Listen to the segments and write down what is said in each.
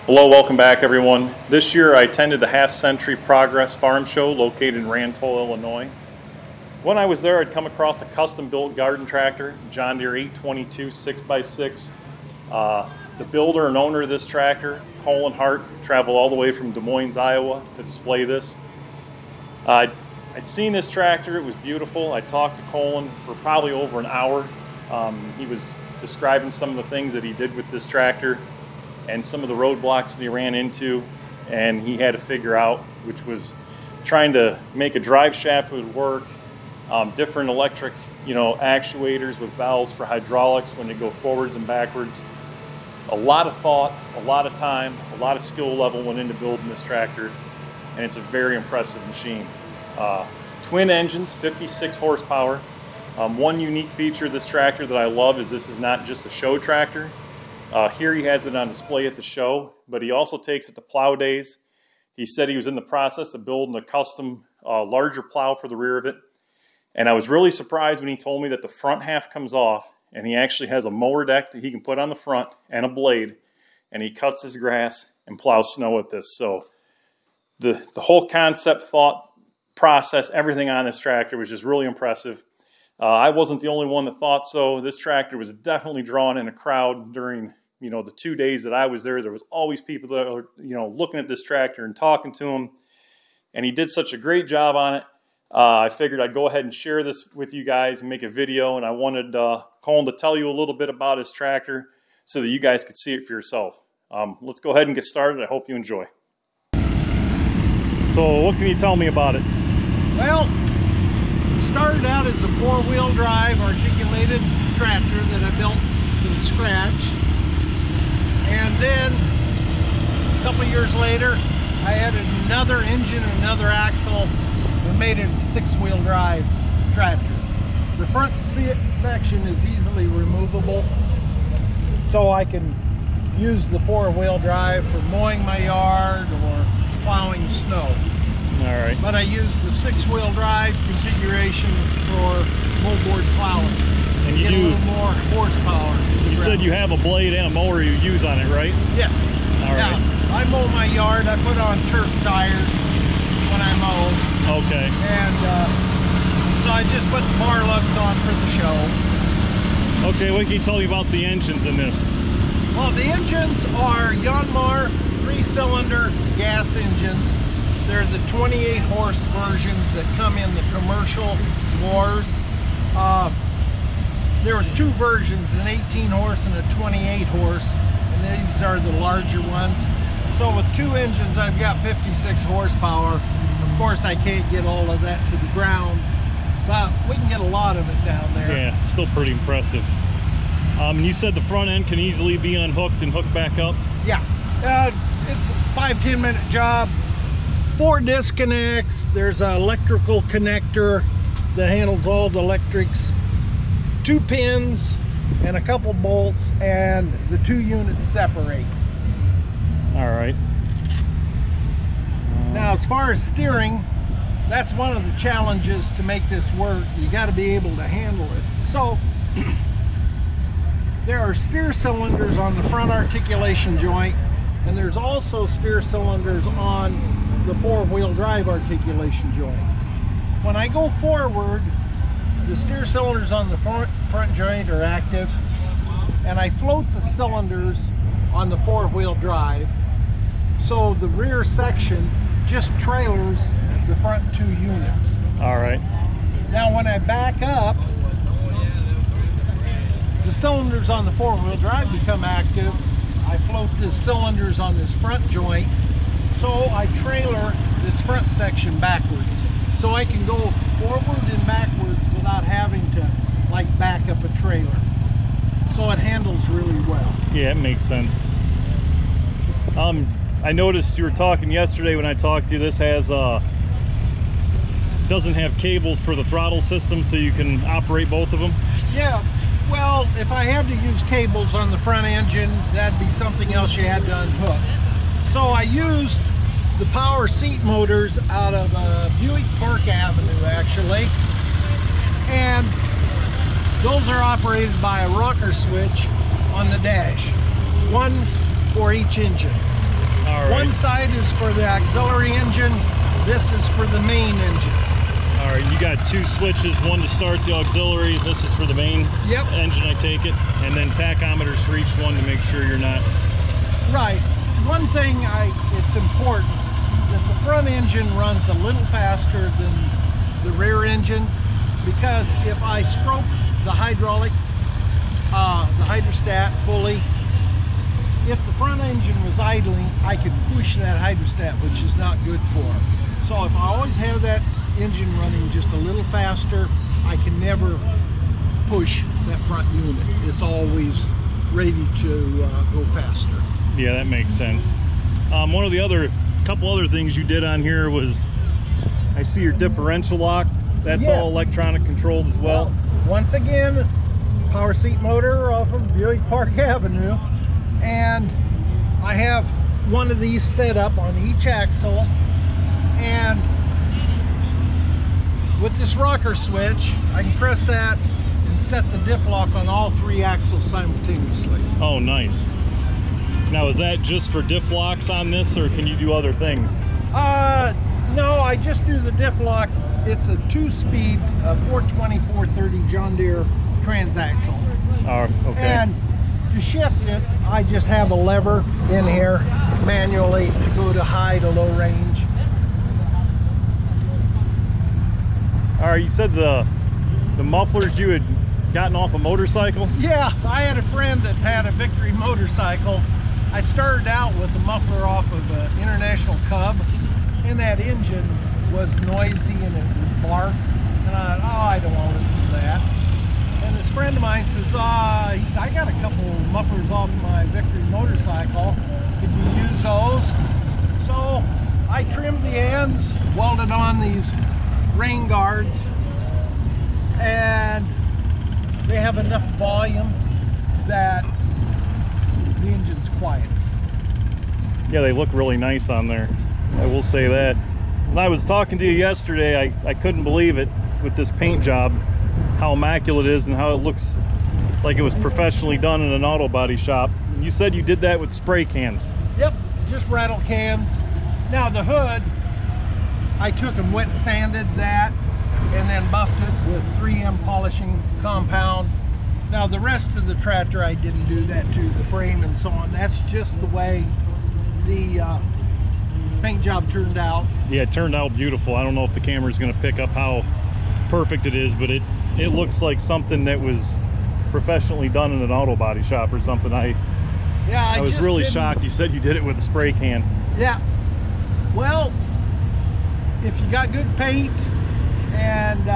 Hello, welcome back everyone. This year I attended the Half Century Progress Farm Show located in Rantoul, Illinois. When I was there, I'd come across a custom-built garden tractor, John Deere 822 6x6. The builder and owner of this tractor, Colin Hart, traveled all the way from Des Moines, Iowa to display this. I'd seen this tractor, it was beautiful. I talked to Colin for probably over an hour. He was describing some of the things that he did with this tractor and some of the roadblocks that he ran into, and he had to figure out, which was trying to make a drive shaft would work, different electric, actuators with valves for hydraulics when they go forwards and backwards. A lot of thought, a lot of time, a lot of skill level went into building this tractor, and it's a very impressive machine. Twin engines, 56 horsepower. One unique feature of this tractor that I love is this is not just a show tractor. Here he has it on display at the show, but he also takes it to plow days. He said he was in the process of building a custom larger plow for the rear of it. And I was really surprised when he told me that the front half comes off and he actually has a mower deck that he can put on the front and a blade, and he cuts his grass and plows snow with this. So the whole concept, thought process, everything on this tractor was just really impressive. I wasn't the only one that thought so. This tractor was definitely drawing in a crowd during the 2 days that I was there. There was always people that were looking at this tractor and talking to him, and he did such a great job on it. I figured I'd go ahead and share this with you guys and make a video, and I wanted Colin to tell you a little bit about his tractor so that you guys could see it for yourself. Let's go ahead and get started. I hope you enjoy. So what can you tell me about it? Well, started out as a four-wheel drive articulated tractor that I built from scratch, and then a couple of years later I added another engine and another axle and made it a six-wheel drive tractor. The front section is easily removable, so I can use the four-wheel drive for mowing my yard or plowing snow. All right. But I use the six-wheel drive configuration for moldboard plowing. And you get a little more horsepower. You said you have a blade and a mower you use on it, right? Yes. All right. Now, I mow my yard. I put on turf tires when I mow. Okay. And so I just put the bar lugs on for the show. Okay, what can you tell me about the engines in this? Well, the engines are Yanmar 3-cylinder gas engines. They're the 28 horse versions that come in the commercial wars. There was two versions, an 18 horse and a 28 horse, and these are the larger ones. So with two engines, I've got 56 horsepower. Of course, I can't get all of that to the ground, but we can get a lot of it down there. Yeah, still pretty impressive. You said the front end can easily be unhooked and hooked back up? Yeah, it's a 5-10 minute job. 4 disconnects. There's an electrical connector that handles all the electrics, 2 pins and a couple bolts, and the 2 units separate. All right. Now, as far as steering, that's one of the challenges to make this work. You got to be able to handle it. So there are steer cylinders on the front articulation joint, and there's also steer cylinders on the four-wheel drive articulation joint. When I go forward, the steer cylinders on the front joint are active, and I float the cylinders on the four-wheel drive, so the rear section just trailers the front 2 units. All right. Now when I back up, the cylinders on the four-wheel drive become active. I float the cylinders on this front joint, so I trailer this front section backwards, so I can go forward and backwards without having to back up a trailer. So it handles really well. Yeah, it makes sense. I noticed you were talking yesterday when I talked to you, this has doesn't have cables for the throttle system, so you can operate both of them? Yeah, well, if I had to use cables on the front engine, that'd be something else you had to unhook. So I used the power seat motors out of Buick Park Avenue, actually, and those are operated by a rocker switch on the dash, one for each engine. All right. One side is for the auxiliary engine. This is for the main engine. All right, you got two switches, one to start the auxiliary, this is for the main engine, I take it, and then tachometers for each one to make sure you're not... Right. One thing, it's important that the front engine runs a little faster than the rear engine, because if I stroke the hydraulic, the hydrostat fully, if the front engine was idling, I could push that hydrostat, which is not good for it. So if I always have that engine running just a little faster, I can never push that front unit. It's always ready to go faster. Yeah, that makes sense. One of the couple other things you did on here was, I see your differential lock. That's all electronic controlled as well. Once again, power seat motor off of Buick Park Avenue, and I have one of these set up on each axle, and with this rocker switch I can press that and set the diff lock on all three axles simultaneously. Oh, nice. Now, is that just for diff locks on this, or can you do other things? No, I just do the diff lock. It's a 2-speed 420, 430 John Deere transaxle. Oh, okay. And to shift it, I just have a lever in here manually to go to high to low range. All right, you said the mufflers you had gotten off a motorcycle? Yeah, I had a friend that had a Victory motorcycle. I started out with the muffler off of an International Cub, and that engine was noisy and it would bark. And I thought, oh, I don't want to listen to that. And this friend of mine says, he said, I got a couple mufflers off my Victory motorcycle. Could you use those? So I trimmed the ends, welded on these rain guards, and they have enough volume that the engine's quiet. Yeah, they look really nice on there. I will say that. When I was talking to you yesterday, I couldn't believe it with this paint job, how immaculate it is and how it looks like it was professionally done in an auto body shop. You said you did that with spray cans. Yep, just rattle cans. Now the hood, I took and wet sanded that and then buffed it with 3M polishing compound. Now the rest of the tractor I didn't do that to, the frame and so on. That's just the way the paint job turned out. Yeah, it turned out beautiful. I don't know if the camera's going to pick up how perfect it is, but it looks like something that was professionally done in an auto body shop or something. I was really shocked. You said you did it with a spray can. Yeah. Well, if you got good paint and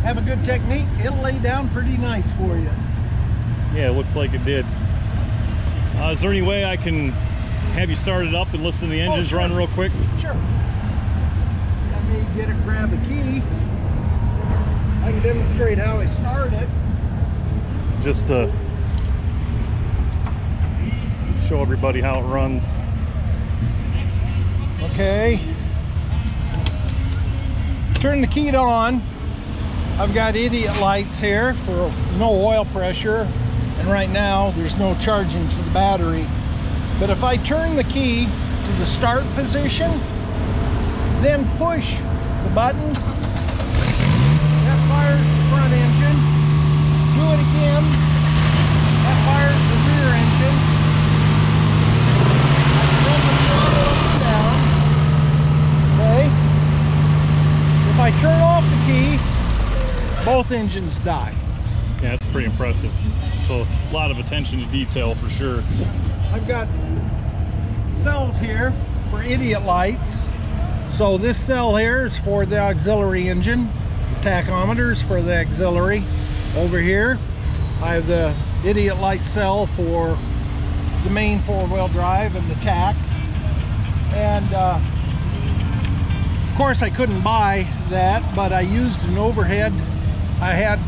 have a good technique, it'll lay down pretty nice for you. Yeah, it looks like it did. Is there any way I can have you start it up and listen to the engines run real quick? Sure. Let me grab a key. I can demonstrate how I start it. Just to show everybody how it runs. Okay. Turn the key on. I've got idiot lights here for no oil pressure, and right now there's no charging to the battery. But if I turn the key to the start position, then push the button, that fires the front engine. Do it again, that fires the rear engine. I run the throttle up and down. Okay. If I turn off the key, both engines die. Yeah, that's pretty impressive. It's a lot of attention to detail for sure. I've got cells here for idiot lights. So this cell here is for the auxiliary engine. The tachometers for the auxiliary. Over here, I have the idiot light cell for the main four-wheel drive and the tack. And of course I couldn't buy that, but I used an overhead. I had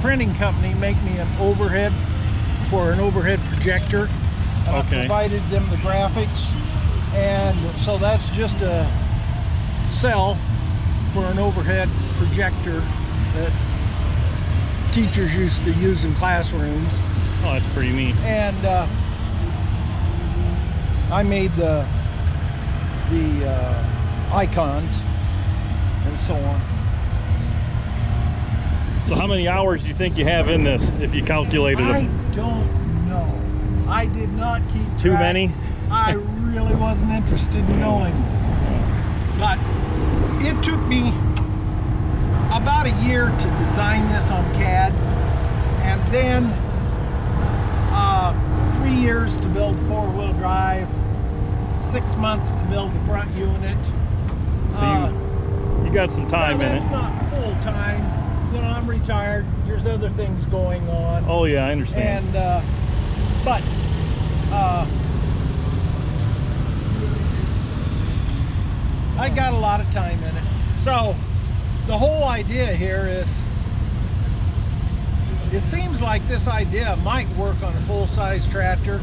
printing company make me an overhead for an overhead projector. I provided them the graphics, and so that's just a cell for an overhead projector that teachers used to use in classrooms. Oh, that's pretty neat. And I made the icons and so on. So how many hours do you think you have in this, if you calculated I them? don't know. I did not keep track. Too many? I really wasn't interested in knowing. But it took me about a year to design this on CAD, and then 3 years to build 4-wheel drive, 6 months to build the front unit. So you got some time in it. That's not full time. You know, I'm retired. There's other things going on. Oh yeah, I understand. And but I got a lot of time in it. So the whole idea here is, it seems like this idea might work on a full-size tractor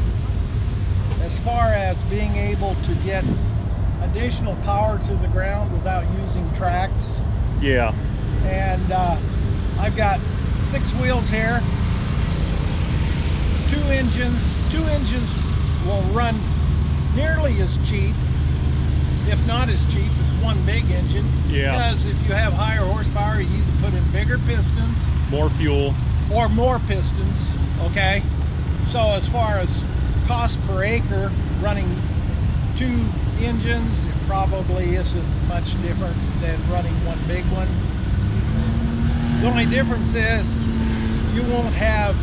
as far as being able to get additional power to the ground without using tracks. Yeah. And I've got 6 wheels here, 2 engines. 2 engines will run nearly as cheap, if not as cheap, as one big engine. Yeah. Because if you have higher horsepower, you either put in bigger pistons, more fuel, or more pistons. Okay. So as far as cost per acre, running 2 engines, it probably isn't much different than running one big one. The only difference is you won't have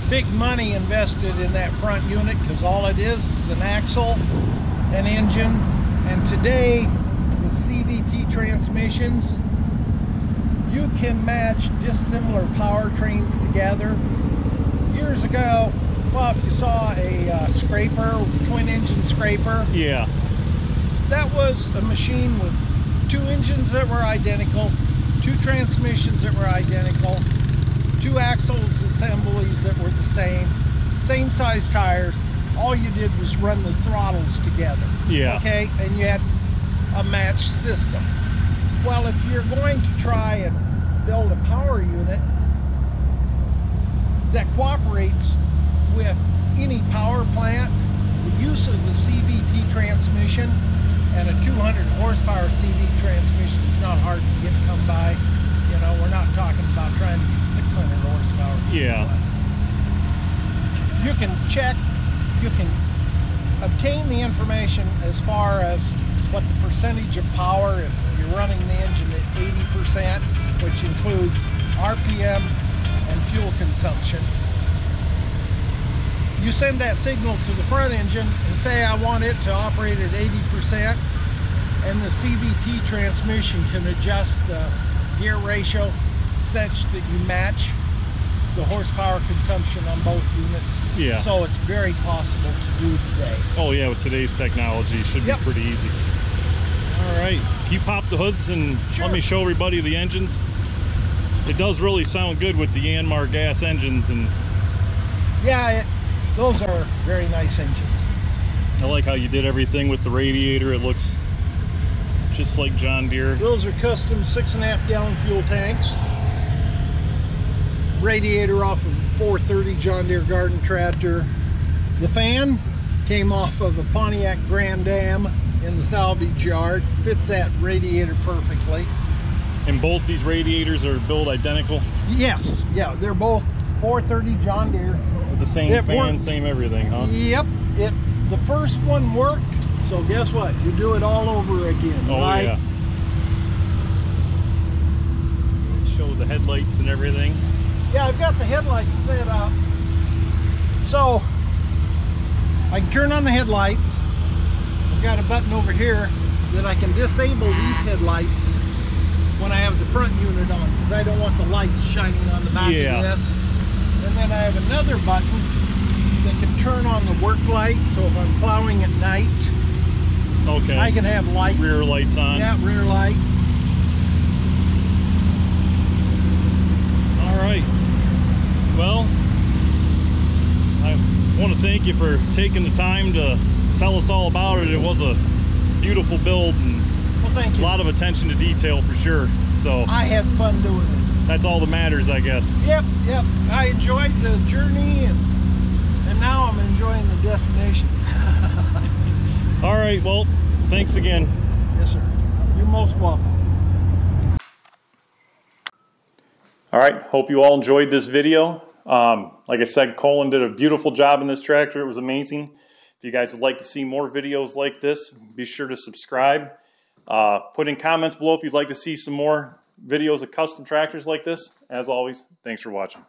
big money invested in that front unit, because all it is an axle, an engine, and today with CVT transmissions, you can match dissimilar powertrains together. Years ago, well, if you saw a scraper, twin engine scraper, yeah, that was a machine with 2 engines that were identical, 2 transmissions that were identical, 2 axles assemblies that were the same size tires. All you did was run the throttles together. Yeah. Okay, and you had a matched system. Well, if you're going to try and build a power unit that cooperates with any power plant, the use of the CVT transmission and a 200 horsepower CV transmission is not hard to come by. You know, we're not talking about trying to get 600 horsepower. Yeah. You can check, you can obtain the information as far as what the percentage of power, if you're running the engine at 80%, which includes RPM and fuel consumption. You send that signal to the front engine and say, I want it to operate at 80%, and the CVT transmission can adjust the gear ratio such that you match the horsepower consumption on both units. Yeah. So it's very possible to do today. Oh yeah, with today's technology, it should be pretty easy. All right, can you pop the hoods and let me show everybody the engines? It does really sound good with the Yanmar gas engines, and yeah, those are very nice engines. I like how you did everything with the radiator. It looks just like John Deere. Those are custom 6.5 gallon fuel tanks. Radiator off of 430 John Deere garden tractor. The fan came off of a Pontiac Grand Am in the salvage yard. Fits that radiator perfectly. And both these radiators are built identical? Yes, yeah, they're both 430 John Deere. With the same fan, same everything, huh? Yep, the first one worked, so guess what? You do it all over again, right? Yeah. Show the headlights and everything. Yeah, I've got the headlights set up. So, I can turn on the headlights. I've got a button over here that I can disable these headlights when I have the front unit on, because I don't want the lights shining on the back of this. And then I have another button that can turn on the work light, so if I'm plowing at night, I can have light. Rear lights on. Yeah, rear lights. All right. Well, I want to thank you for taking the time to tell us all about it. It was a beautiful build, and thank you. A lot of attention to detail for sure. So I had fun doing it. That's all that matters, I guess. Yep. I enjoyed the journey, and now I'm enjoying the destination. right, Walt. Thanks again. Yes, sir. You're most welcome. All right, hope you all enjoyed this video. Like I said, Colin did a beautiful job in this tractor. It was amazing. If you guys would like to see more videos like this, be sure to subscribe. Put in comments below if you'd like to see some more videos of custom tractors like this. As always, thanks for watching.